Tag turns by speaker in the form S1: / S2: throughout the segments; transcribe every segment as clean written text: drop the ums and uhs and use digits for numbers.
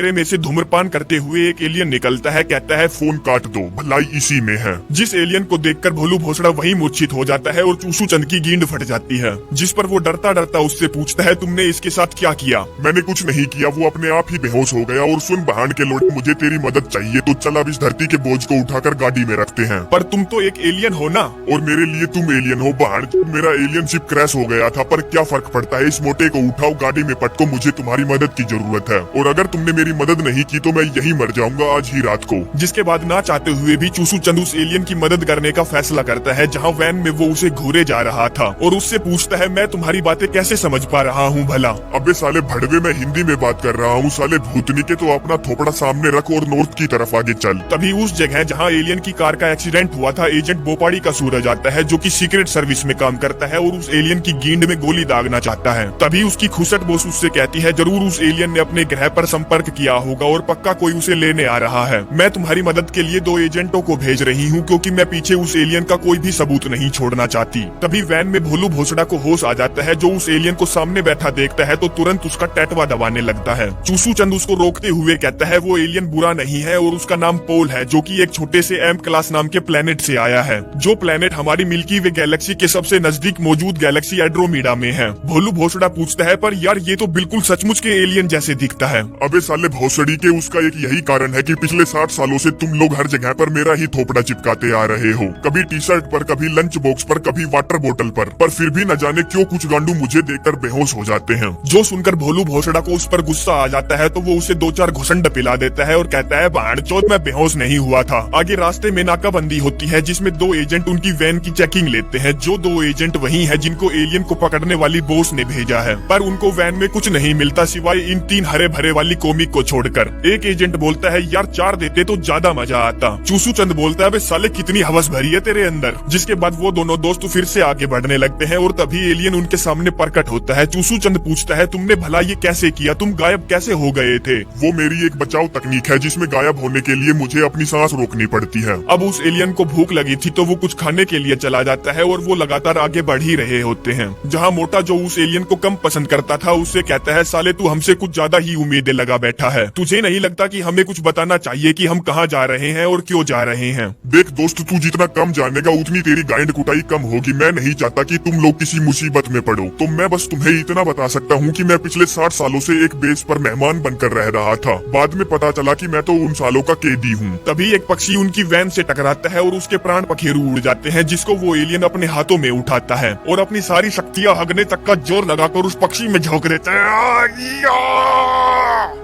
S1: घेरे में से धूम्रपान करते हुए एक एलियन निकलता है, कहता है फोन काट दो, भलाई इसी में है। जिस एलियन को देखकर भोलू भोसड़ा वहीं मूर्छित हो जाता है और चूसू चंद की गींद फट जाती है, जिस पर वो डरता डरता उससे पूछता है तुमने इसके साथ क्या किया?
S2: मैंने कुछ नहीं किया, वो अपने आप ही बेहोश हो गया। और सुन बहान के लोटे, मुझे तेरी मदद चाहिए, तो चल अब इस धरती के बोझ को उठाकर गाड़ी में रखते हैं।
S1: पर तुम तो एक एलियन हो ना।
S2: और मेरे लिए तुम एलियन हो बहान। मेरा एलियन शिप क्रैश हो गया था, पर क्या फर्क पड़ता है, इस मोटे को उठाओ, गाड़ी में पटको, मुझे तुम्हारी मदद की जरूरत है। और अगर तुमने मेरी मदद नहीं की तो मैं यही मर जाऊंगा आज ही रात को।
S1: जिसके बाद ना चाहते हुए भी चूसू चंद उस एलियन की मदद करने का फैसला करता है, जहाँ वैन में वो उसे घूरे जा रहा था, और उससे पूछता है मैं तुम्हारी बातें कैसे समझ पा रहा हूँ भला?
S2: अबे साले भड़वे, मैं हिंदी में बात कर रहा हूँ साले भूतनी के, तो अपना थोपड़ा सामने रख और नॉर्थ की तरफ आगे चल।
S1: तभी उस जगह जहाँ एलियन की कार का एक्सीडेंट हुआ था, एजेंट बोपाड़ी का सूरज आता है, जो कि सीक्रेट सर्विस में काम करता है और उस एलियन की गींद में गोली दागना चाहता है। तभी उसकी खुसट बोस उससे कहती है जरूर उस एलियन ने अपने ग्रह पर संपर्क किया होगा और पक्का कोई उसे लेने आ रहा है। मैं तुम्हारी मदद के लिए 2 एजेंटों को भेज रही हूँ, क्योंकि मैं पीछे उस एलियन का कोई भी सबूत नहीं छोड़ना चाहती। तभी वैन में भोलू भोसड़ा को होश आ जाता है, जो उस एलियन को सामने बैठा देखता है तो तुरंत उसका टैटवा दबाने लगता है। चूसू चंद उसको रोकते हुए कहता है वो एलियन बुरा नहीं है और उसका नाम पोल है, जो कि एक छोटे से एम क्लास नाम के प्लेनेट से आया है, जो प्लेनेट हमारी मिल्की वे गैलेक्सी के सबसे नजदीक मौजूद गैलेक्सी एंड्रोमेडा में है। भोलू भोसड़ा पूछता है पर यार ये तो बिल्कुल सचमुच के एलियन जैसे दिखता है।
S2: अबे साले भोसड़ी के, उसका एक यही कारण है कि पिछले 60 सालों से तुम लोग हर जगह पर मेरा ही थोपड़ा चिपकाते आ रहे हो, कभी टी शर्ट पर, कभी लंच बॉक्स पर, कभी वाटर बोतल पर फिर भी न जाने क्यों कुछ गांडू मुझे देखकर बेहोश हो जाते हैं।
S1: जो सुनकर भोलू भोसड़ा को उस पर गुस्सा आ जाता है, तो वो उसे 2-4 घुसंड पिला देता है और कहता है भाड़चोद मैं बेहोश नहीं हुआ था। आगे रास्ते में नाकाबंदी होती है, जिसमें 2 एजेंट उनकी वैन की चेकिंग लेते हैं। जो 2 एजेंट वही है जिनको एलियन को पकड़ने वाली बॉस ने भेजा है, पर उनको वैन में कुछ नहीं मिलता सिवाय इन 3 हरे भरे वाली कॉमिक को छोड़कर। एक एजेंट बोलता है यार 4 देते तो ज्यादा मजा आता। चूसू चंद बोलता है साले कितनी हवस भरी है तेरे अंदर। जिसके बाद वो दोनों दोस्त फिर से आगे बढ़ने लगते हैं और तभी एलियन उनके सामने प्रकट होता है। चूसू चंद पूछता है तुमने भला ये कैसे किया, तुम गायब कैसे हो गए थे?
S2: वो मेरी एक बचाव तकनीक है, जिसमें गायब होने के लिए मुझे अपनी सांस रोकनी पड़ती है।
S1: अब उस एलियन को भूख लगी थी तो वो कुछ खाने के लिए चला जाता है और वो लगातार आगे बढ़ ही रहे होते हैं, जहाँ मोटा जो उस एलियन को कम पसंद करता था उससे कहता है साले तू हमसे कुछ ज्यादा ही उम्मीदें लगा बैठा है, तुझे नहीं लगता कि हमें कुछ बताना चाहिए कि हम कहाँ जा रहे हैं और क्यों जा रहे हैं?
S2: देख दोस्त, तू जितना कम जानेगा उतनी तेरी गाइड कुटाई कम होगी। मैं नहीं चाहता कि तुम लोग किसी मुसीबत में पड़ो, तो मैं बस तुम्हें इतना बता सकता हूँ कि मैं पिछले 60 सालों से एक बेस पर मेहमान बनकर रह रहा था। बाद में पता चला कि मैं तो उन सालों का कैदी हूँ।
S1: तभी एक पक्षी उनकी वैन से टकराता है और उसके प्राण पखेरु उड़ जाते हैं, जिसको वो एलियन अपने हाथों में उठाता है और अपनी सारी शक्तियाँ हगने तक का जोर लगाकर उस पक्षी में झोंक देता है,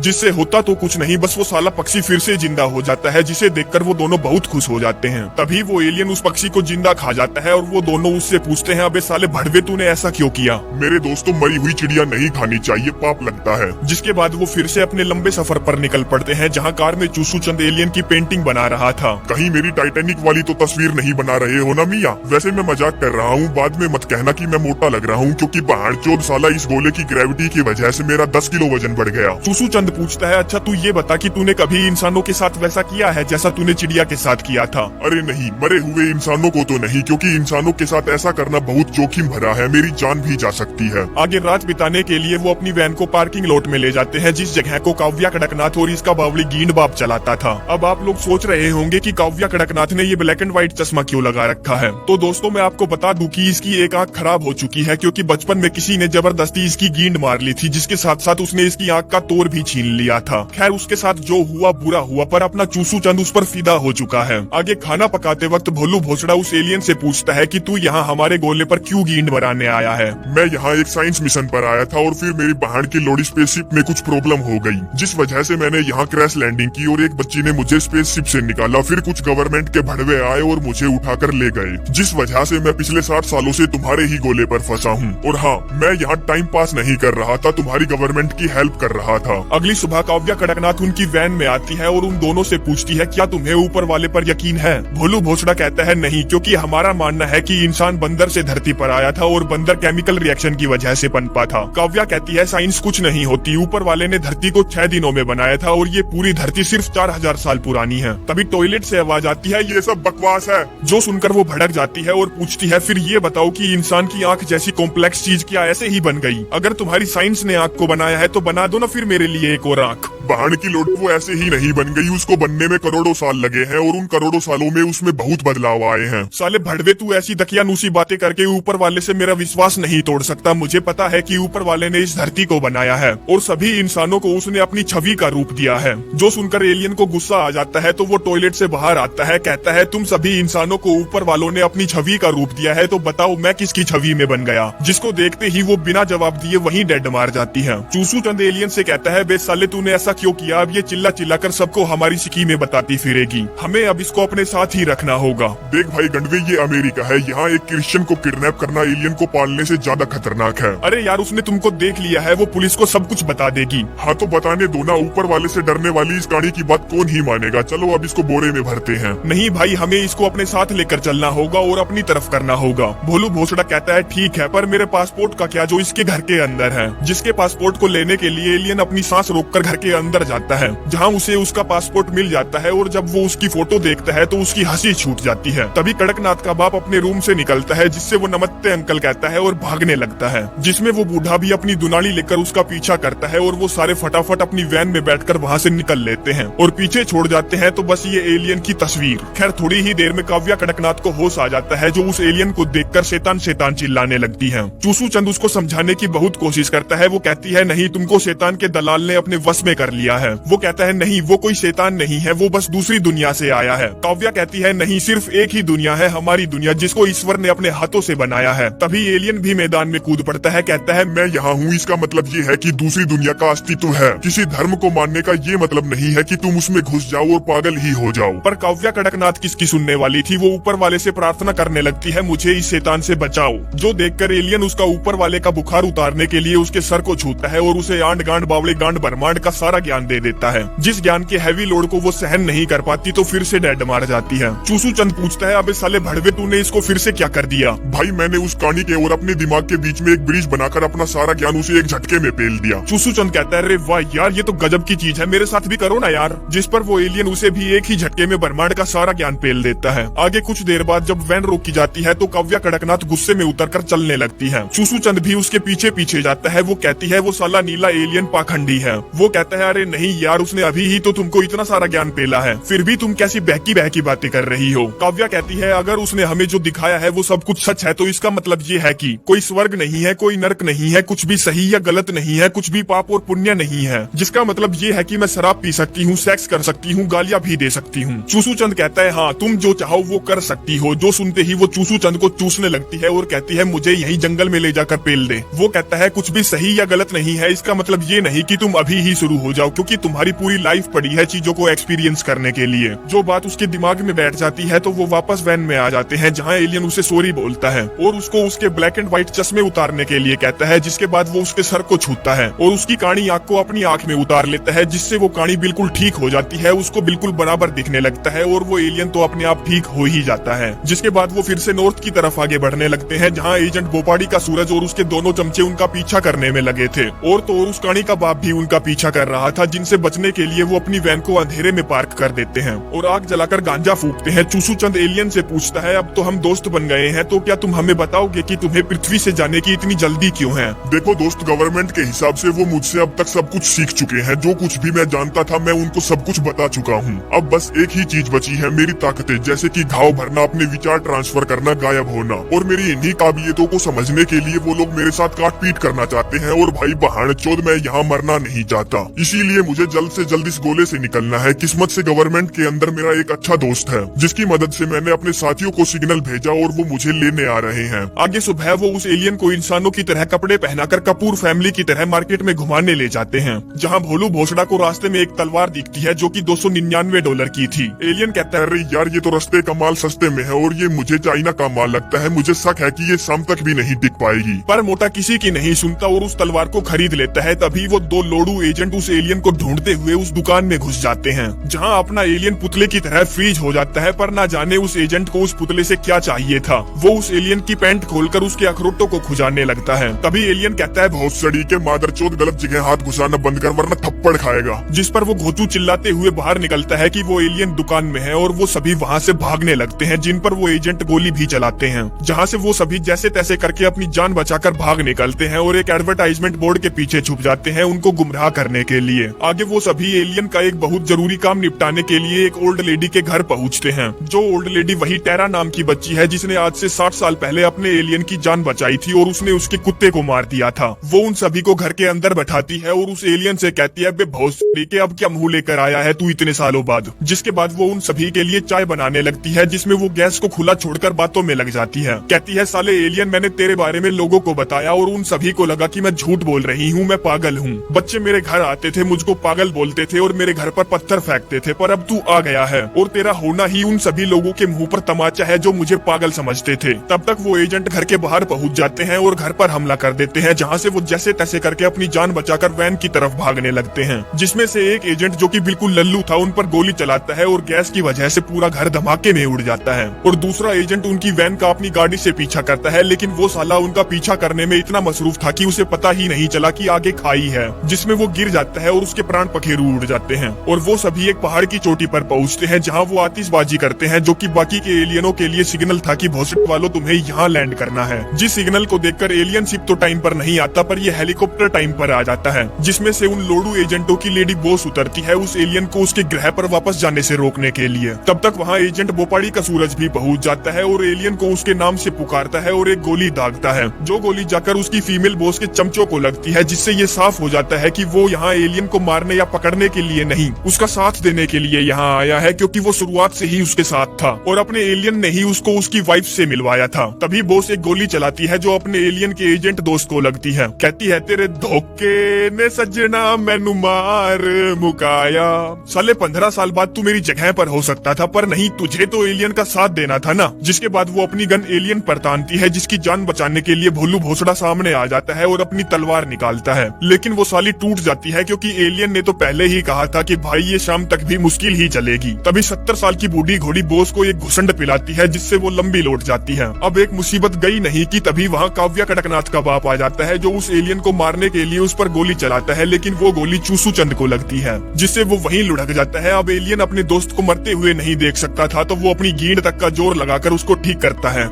S1: जिससे होता तो कुछ नहीं, बस वो साला पक्षी फिर से जिंदा हो जाता है, जिसे देखकर वो दोनों बहुत खुश हो जाते हैं। तभी वो एलियन उस पक्षी को जिंदा खा जाता है और वो दोनों उससे पूछते हैं अबे साले भड़वे तूने ऐसा क्यों किया?
S2: मेरे दोस्तों, मरी हुई चिड़िया नहीं खानी चाहिए, पाप लगता है।
S1: जिसके बाद वो फिर से अपने लंबे सफर पर निकल पड़ते हैं, जहाँ कार में चूसू चंद एलियन की पेंटिंग बना रहा था।
S2: कहीं मेरी टाइटैनिक वाली तो तस्वीर नहीं बना रहे हो ना मियाँ? वैसे मैं मजाक कर रहा हूँ, बाद में मत कहना कि मैं मोटा लग रहा हूँ, क्योंकि भाड़चोद साला इस गोले की ग्रेविटी की वजह से मेरा 10 किलो वजन बढ़ गया।
S1: चूसू चंद पूछता है अच्छा तू ये बता कि तूने कभी इंसानों के साथ वैसा किया है जैसा तूने चिड़िया के साथ किया था?
S2: अरे नहीं, मरे हुए इंसानों को तो नहीं, क्योंकि इंसानों के साथ ऐसा करना बहुत जोखिम भरा है, मेरी जान भी जा सकती है।
S1: आगे रात बिताने के लिए वो अपनी वैन को पार्किंग लॉट में ले जाते हैं, जिस जगह को काव्या कड़कनाथ और इसका बावली गींड बाप चलाता था। अब आप लोग सोच रहे होंगे कि काव्या कड़कनाथ ने ये ब्लैक एंड व्हाइट चश्मा क्यों लगा रखा है, तो दोस्तों मैं आपको बता दूं कि इसकी एक आंख खराब हो चुकी है, क्योंकि बचपन में किसी ने जबरदस्ती इसकी गींड मार ली थी, जिसके साथ साथ उसने इसकी आंख का तोड़ भी छीन लिया था। खैर उसके साथ जो हुआ बुरा हुआ, पर अपना चूसू चंद उस पर फिदा हो चुका है। आगे खाना पकाते वक्त भोलू भोसड़ा उस एलियन से पूछता है कि तू यहाँ हमारे गोले पर क्यों गींड बनाने आया है?
S2: मैं यहाँ एक साइंस मिशन पर आया था और फिर मेरी बहन की लोडी स्पेसशिप में कुछ प्रॉब्लम हो गई, जिस वजह से मैंने यहाँ क्रैश लैंडिंग की और एक बच्ची ने मुझे स्पेसशिप से निकाला। फिर कुछ गवर्नमेंट के भड़वे आए और मुझे उठाकर ले गए, जिस वजह से मैं पिछले 60 सालों से तुम्हारे ही गोले पर फंसा हूँ। और हाँ, मैं यहाँ टाइम पास नहीं कर रहा था, तुम्हारी गवर्नमेंट की हेल्प कर रहा था।
S1: अगली सुबह काव्या कड़कनाथ उनकी वैन में आती है और उन दोनों से पूछती है क्या तुम्हें ऊपर वाले पर यकीन है? भोलू भोसड़ा कहता है नहीं, क्योंकि हमारा मानना है कि इंसान बंदर से धरती पर आया था और बंदर केमिकल रिएक्शन की वजह से पनपा था। काव्या कहती है साइंस कुछ नहीं होती, ऊपर वाले ने धरती को 6 दिनों में बनाया था और ये पूरी धरती सिर्फ 4000 साल पुरानी है। तभी टॉयलेट से आवाज आती है
S2: ये सब बकवास है।
S1: जो सुनकर वो भड़क जाती है और पूछती है फिर ये बताओ कि इंसान की आंख जैसी कॉम्प्लेक्स चीज क्या ऐसे ही बन गई? अगर तुम्हारी साइंस ने आंख को बनाया है तो बना दो ना फिर मेरे लिए को राख।
S2: बहन की लोड़ी वो ऐसे ही नहीं बन गई, उसको बनने में करोड़ों साल लगे हैं और उन करोड़ों सालों में उसमें बहुत बदलाव आए हैं।
S1: साले भड़वे, तू ऐसी दकियानूसी बातें करके ऊपर वाले से मेरा विश्वास नहीं तोड़ सकता। मुझे पता है कि ऊपर वाले ने इस धरती को बनाया है और सभी इंसानों को उसने अपनी छवि का रूप दिया है। जो सुनकर एलियन को गुस्सा आ जाता है तो वो टॉयलेट से बाहर आता है, कहता है तुम सभी इंसानों को ऊपर वालों ने अपनी छवि का रूप दिया है, तो बताओ मैं किसकी छवि में बन गया। जिसको देखते ही वो बिना जवाब दिए वहीं डेड मार जाती है। चूसू चंद एलियन से कहता है, बे साले तूने ऐसा क्यों किया? अब ये चिल्ला चिल्ला कर सबको हमारी स्कीमें बताती फिरेगी, हमें अब इसको अपने साथ ही रखना होगा।
S2: देख भाई गंडवे, ये अमेरिका है, यहाँ एक क्रिश्चियन को किडनैप करना एलियन को पालने से ज्यादा खतरनाक है।
S1: अरे यार, उसने तुमको देख लिया है, वो पुलिस को सब कुछ बता देगी।
S2: हाँ तो बताने दो ना, ऊपर वाले से डरने वाली इस कहानी की बात कौन ही मानेगा। चलो अब इसको बोरे में भरते हैं।
S1: नहीं भाई, हमें इसको अपने साथ लेकर चलना होगा और अपनी तरफ करना होगा। भोलू भोसड़ा कहता है ठीक है, पर मेरे पासपोर्ट का क्या जो इसके घर के अंदर है। जिसके पासपोर्ट को लेने के लिए एलियन अपनी सांस रोककर घर के अंदर जाता है, जहाँ उसे उसका पासपोर्ट मिल जाता है। और जब वो उसकी फोटो देखता है तो उसकी हंसी छूट जाती है। तभी कड़कनाथ का बाप अपने रूम से निकलता है, जिससे वो नमस्ते अंकल कहता है और भागने लगता है। जिसमें वो बूढ़ा भी अपनी दुनाली लेकर उसका पीछा करता है और वो सारे फटाफट अपनी वैन में बैठकर वहाँ से निकल लेते हैं और पीछे छोड़ जाते हैं। तो बस ये एलियन की तस्वीर। खैर थोड़ी ही देर में काव्या कड़कनाथ को होश आ जाता है, जो उस एलियन को देखकर शैतान शैतान चिल्लाने लगती है। चूसू चंद उसको समझाने की बहुत कोशिश करता है। वो कहती है नहीं, तुमको शैतान के दलाल ने अपने वश में कर लिया है। वो कहता है नहीं, वो कोई शैतान नहीं है, वो बस दूसरी दुनिया से आया है। काव्या कहती है नहीं, सिर्फ एक ही दुनिया है, हमारी दुनिया, जिसको ईश्वर ने अपने हाथों से बनाया है। तभी एलियन भी मैदान में कूद पड़ता है, कहता है
S2: मैं यहाँ हूँ, इसका मतलब ये है कि दूसरी दुनिया का अस्तित्व है। किसी धर्म को मानने का ये मतलब नहीं है कि तुम उसमें घुस जाओ और पागल ही हो जाओ।
S1: पर काव्या कड़कनाथ किसकी सुनने वाली थी। वो ऊपर वाले से प्रार्थना करने लगती है, मुझे इस शैतान से बचाओ। जो देखकर एलियन उसका ऊपर वाले का बुखार उतारने के लिए उसके सर को छूता है और उसे आंड गांड बावड़े गांड ब्रह्मांड का सारा ज्ञान दे देता है। जिस ज्ञान के हैवी लोड को वो सहन नहीं कर पाती तो फिर से डेड मार जाती है। चूसू चंद पूछता है, अबे साले भड़वे, तूने इसको फिर से क्या कर दिया?
S2: भाई मैंने उस कहानी के और अपने दिमाग के बीच में एक ब्रिज बनाकर अपना सारा ज्ञान उसे एक झटके में पेल दिया।
S1: चूसू चंद कहता है, अरे वाह यार, ये तो गजब की चीज है, मेरे साथ भी करो ना यार। जिस पर वो एलियन उसे भी एक ही झटके में ब्रह्मांड का सारा ज्ञान पेल देता है। आगे कुछ देर बाद जब वैन रोकी जाती है तो काव्या कड़कनाथ गुस्से में उतरकर चलने लगती है। चूसू चंद भी उसके पीछे पीछे जाता है। वो कहती है वो साला नीला एलियन पाखंडी है। वो कहता है, अरे नहीं यार, उसने अभी ही तो तुमको इतना सारा ज्ञान पेला है, फिर भी तुम कैसी बहकी बातें कर रही हो। काव्या कहती है, अगर उसने हमें जो दिखाया है वो सब कुछ सच है तो इसका मतलब ये है कि कोई स्वर्ग नहीं है, कोई नर्क नहीं है, कुछ भी सही या गलत नहीं है, कुछ भी पाप और पुण्य नहीं है। जिसका मतलब ये है कि मैं शराब पी सकती हूँ, सेक्स कर सकती हूँ, गालियाँ भी दे सकती हूँ। चूसू चंद कहता है, हाँ तुम जो चाहो वो कर सकती हो। जो सुनते ही वो चूसू चंद को चूसने लगती है और कहती है, मुझे यही जंगल में ले जाकर पेल दे। वो कहता है, कुछ भी सही या गलत नहीं है, इसका मतलब ये नहीं कि तुम अभी ही शुरू हो जाओ, क्योंकि तुम्हारी पूरी लाइफ पड़ी है चीजों को एक्सपीरियंस करने के लिए। जो बात उसके दिमाग में बैठ जाती है तो वो वापस वैन में आ जाते हैं, जहाँ एलियन उसे सॉरी बोलता है और उसको उसके ब्लैक एंड व्हाइट चश्मे उतारने के लिए कहता है। जिसके बाद वो उसके सर को छूता है और उसकी काणी आंख को अपनी आंख में उतार लेता है, जिससे वो काणी बिल्कुल ठीक हो जाती है, उसको बिल्कुल बराबर दिखने लगता है और वो एलियन तो अपने आप ठीक हो ही जाता है। जिसके बाद वो फिर से नॉर्थ की तरफ आगे बढ़ने लगते हैं, जहाँ एजेंट बोपाड़ी का सूरज और उसके दोनों चमचे उनका पीछा करने में लगे थे। और तो और उस काणी का बाप भी उनका पीछा कर रहा था, जिनसे बचने के लिए वो अपनी वैन को अंधेरे में पार्क कर देते हैं और आग जलाकर गांजा फूकते हैं। चूसू चंद एलियन से पूछता है, अब तो हम दोस्त बन गए हैं, तो क्या तुम हमें बताओगे कि तुम्हें पृथ्वी से जाने की इतनी जल्दी क्यों है?
S2: देखो दोस्त, गवर्नमेंट के हिसाब से वो मुझसे अब तक सब कुछ सीख चुके हैं। जो कुछ भी मैं जानता था मैं उनको सब कुछ बता चुका हूँ। अब बस एक ही चीज बची है, मेरी ताकतें, जैसे कि घाव भरना, अपने विचार ट्रांसफर करना, गायब होना। और मेरी इन्हीं काबिलियतों को समझने के लिए वो लोग मेरे साथ काट पीट करना चाहते हैं। और भाई बहान चोद, मैं यहाँ मरना नहीं चाहता, इसीलिए मुझे जल्द से जल्द इस गोले से निकलना है। किस्मत से गवर्नमेंट के अंदर मेरा एक अच्छा दोस्त है, जिसकी मदद से मैंने अपने साथियों को सिग्नल भेजा और वो मुझे लेने आ रहे हैं।
S1: आगे सुबह वो उस एलियन को इंसानों की तरह कपड़े पहनाकर कपूर फैमिली की तरह मार्केट में घुमाने ले जाते हैं, जहाँ भोलू भोसड़ा को रास्ते में एक तलवार दिखती है जो कि $299 की थी। एलियन कहता है, अरे यार ये तो रास्ते का माल सस्ते में है और ये मुझे चाइना का माल लगता है, मुझे शक है कि ये शाम तक भी नहीं टिक पाएगी। पर मोटा किसी की नहीं सुनता और उस तलवार को खरीद लेता है। तभी वो दो लोडू एजेंट उस एलियन को ढूंढते हुए उस दुकान में घुस जाते हैं, जहाँ अपना एलियन पुतले की तरह फ्रीज हो जाता है। पर ना जाने उस एजेंट को उस पुतले से क्या चाहिए था, वो उस एलियन की पैंट खोलकर उसके अखरोटों को खुजाने लगता है। तभी एलियन कहता है,
S2: बहुत सड़ी के मादरचोद, गलत जगह हाथ घुसाना बंद कर वरना थप्पड़ खाएगा।
S1: जिस पर वो घोचू चिल्लाते हुए बाहर निकलता है कि वो एलियन दुकान में है और वो सभी वहाँ से भागने लगते हैं, जिन पर वो एजेंट गोली भी चलाते हैं, जहाँ से वो सभी जैसे तैसे करके अपनी जान बचाकर भाग निकलते हैं और एक एडवर्टाइजमेंट बोर्ड के पीछे छुप जाते हैं, उनको गुमराह रिहा करने के लिए। आगे वो सभी एलियन का एक बहुत जरूरी काम निपटाने के लिए एक ओल्ड लेडी के घर पहुंचते हैं। जो ओल्ड लेडी वही टेरा नाम की बच्ची है जिसने आज से 60 साल पहले अपने एलियन की जान बचाई थी और उसने उसके कुत्ते को मार दिया था। वो उन सभी को घर के अंदर बैठाती है और उस एलियन से कहती है, बे भोसड़ी के अब क्या मुंह लेकर आया है तू इतने सालों बाद। जिसके बाद वो उन सभी के लिए चाय बनाने लगती है, जिसमें वो गैस को खुला छोड़कर बातों में लग जाती है। कहती है, साले एलियन, मैंने तेरे बारे में लोगों को बताया और उन सभी को लगा कि मैं झूठ बोल रही हूँ, मैं पागल हूँ। बच्चे मेरे घर आते थे, मुझको पागल बोलते थे और मेरे घर पर पत्थर फेंकते थे, पर अब तू आ गया है और तेरा होना ही उन सभी लोगों के मुंह पर तमाचा है जो मुझे पागल समझते थे। तब तक वो एजेंट घर के बाहर पहुंच जाते हैं और घर पर हमला कर देते हैं, जहां से वो जैसे तैसे करके अपनी जान बचाकर वैन की तरफ भागने लगते हैं। जिसमें से एक एजेंट जो कि बिल्कुल लल्लू था उन पर गोली चलाता है और गैस की वजह से पूरा घर धमाके में उड़ जाता है। और दूसरा एजेंट उनकी वैन का अपनी गाड़ी से पीछा करता है, लेकिन वो साला उनका पीछा करने में इतना मसरूफ था कि उसे पता ही नहीं चला कि आगे खाई है, जिसमें वो गिर जाता है और उसके प्राण पखेरु उड़ जाते हैं। और वो सभी एक पहाड़ की चोटी पर पहुंचते हैं जहां वो आतिशबाजी करते हैं, जो कि बाकी के एलियनों के लिए सिग्नल था कि भोसट वालों तुम्हें यहाँ लैंड करना है। जिस सिग्नल को देखकर एलियन शिप तो टाइम पर नहीं आता, पर ये हेलीकॉप्टर टाइम पर आ जाता है, जिसमें से उन लोडू एजेंटों की लेडी बॉस उतरती है उस एलियन को उसके ग्रह पर वापस जाने से रोकने के लिए। तब तक वहाँ एजेंट बोपाड़ी का सूरज भी पहुंच जाता है और एलियन को उसके नाम से पुकारता है और एक गोली दागता है, जो गोली जाकर उसकी फीमेल बॉस के चमचों को लगती है, जिससे ये साफ हो जाता है कि वो यहाँ एलियन को मारने या पकड़ने के लिए नहीं, उसका साथ देने के लिए यहाँ आया है, क्योंकि वो शुरुआत से ही उसके साथ था और अपने एलियन ने ही उसको उसकी वाइफ से मिलवाया था। तभी बॉस एक गोली चलाती है जो अपने एलियन के एजेंट दोस्त को लगती है। कहती है, तेरे धोखे ने सजना मैनू मार मुकाया। साले 15 साल बाद तू मेरी जगह पर हो सकता था, पर नहीं, तुझे तो एलियन का साथ देना था ना। जिसके बाद वो अपनी गन एलियन पर तानती है, जिसकी जान बचाने के लिए भोलू भोसड़ा सामने आ जाता है और अपनी तलवार निकालता है, लेकिन वो साली टूट जाती है क्योंकि एलियन ने तो पहले ही कहा था कि भाई ये शाम तक भी मुश्किल ही चलेगी। तभी 70 साल की बूढ़ी घोड़ी बॉस को एक घुसंड पिलाती है, जिससे वो लंबी लौट जाती है। अब एक मुसीबत गई नहीं कि तभी वहाँ काव्या कड़कनाथ का बाप आ जाता है, जो उस एलियन को मारने के लिए उस पर गोली चलाता है, लेकिन वो गोली चूसू चंद को लगती है, जिससे वो वहीं लुढ़क जाता है। अब एलियन अपने दोस्त को मरते हुए नहीं देख सकता था, तो वो अपनी गींड तक का जोर लगाकर उसको ठीक करता है,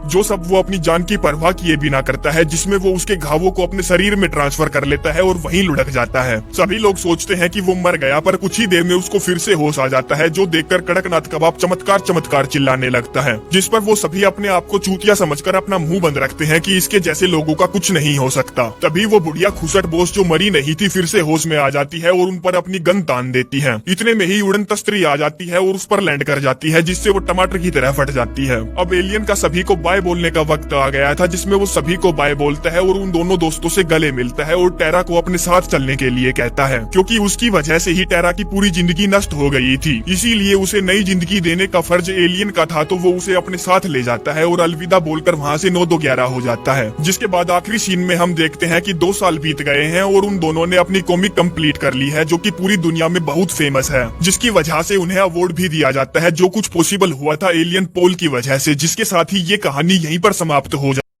S1: जो सब वो अपनी जान की परवाह किए बिना करता है, जिसमें वो उसके घावों को अपने शरीर में ट्रांसफर कर लेता है और वहीं लुढ़क जाता है। सभी लोग सोचते हैं कि वो मर गया, पर कुछ ही देर में उसको फिर से होश आ जाता है, जो देखकर कड़कनाथ का बाप चमत्कार चमत्कार चिल्लाने लगता है, जिस पर वो सभी अपने आप को चूतिया समझकर अपना मुंह बंद रखते हैं कि इसके जैसे लोगों का कुछ नहीं हो सकता। तभी वो बुढ़िया खुसट बॉस जो मरी नहीं थी फिर से होश में आ जाती है और उन पर अपनी गन तान देती है। इतने में ही उड़न तस्त्री आ जाती है और उस पर लैंड कर जाती है, जिससे वो टमाटर की तरह फट जाती है। अब एलियन का सभी को बाय बोलने का वक्त आ गया था, जिसमें वो सभी को बाय बोलता है और उन दोनों दोस्तों से गले मिलता है और टेरा को अपने साथ चलने के लिए कहता है, क्योंकि उसकी वजह से ही टेरा की पूरी जिंदगी नष्ट हो गई थी, इसीलिए उसे नई जिंदगी देने का फर्ज एलियन का था। तो वो उसे अपने साथ ले जाता है और अलविदा बोलकर वहाँ से 9-2-11 हो जाता है। जिसके बाद आखिरी सीन में हम देखते हैं कि 2 साल बीत गए हैं और उन दोनों ने अपनी कॉमिक कंप्लीट कर ली है, जो कि पूरी दुनिया में बहुत फेमस है, जिसकी वजह से उन्हें अवार्ड भी दिया जाता है। जो कुछ पॉसिबल हुआ था एलियन पोल की वजह से, जिसके साथ ही ये कहानी यहीं पर समाप्त हो जाती है।